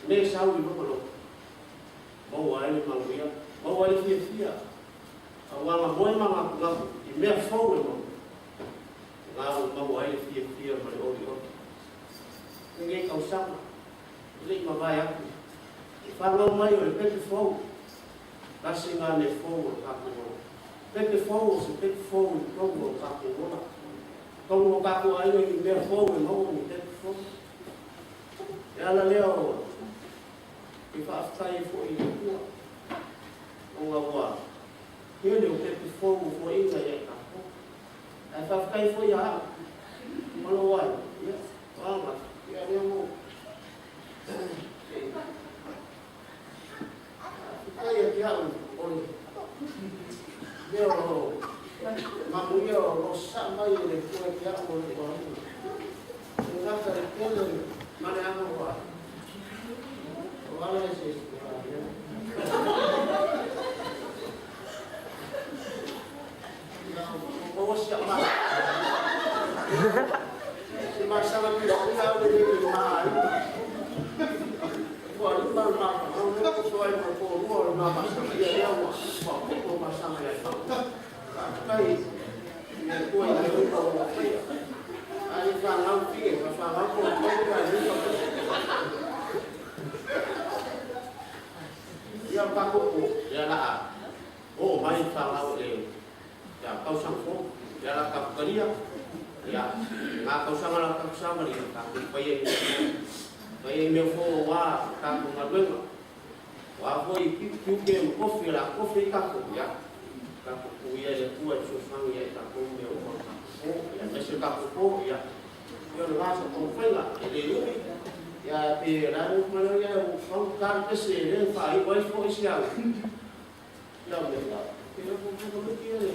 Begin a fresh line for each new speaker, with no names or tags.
me sau i lo mau ai le manguia mau ai fia awanga boy mama nga i me fo e mo nga mau ai fia ma o ri o ninguém causava ele ma vai aqui e fala mai o pe fo la singa ne fo ka ko pe fo se pe fo ko ka ko como ka ko ai i me fo e mo ni pe fo ya la leo e fa stai fo i ko o wa ele o pe fo fo i ka ya ka ko ai fa stai fo ya mo lo wa ya wa ya ne mo ai ya o yo mamuyo lo sama ile kwa ya mo ko nga ka kele mane amo wa wala se ko sia ma si ma sama ni lo ya de ni ma ko ali ma ko so ai ko ma ma sa ya ya wa ko ma sa ya kai ne ko ai ko ko ai fa na fi fa fa ko ko ai ko ya pa ko ya la o mai fa la le ya kau sang ko ya la ka karia ya na kau sang la ka sama ni ka pa ye me fo wa ka ko ma le wa fo i ki ke ko fi la ko fi ka ko ya ka ko ia le tua so sang ia ka ko me o ko ya me se ka ko ya yo le vas ko fela ele yo ya pe la no ma ya o ka ke se le fa i vai fo isia ya me la pero ko ko ke le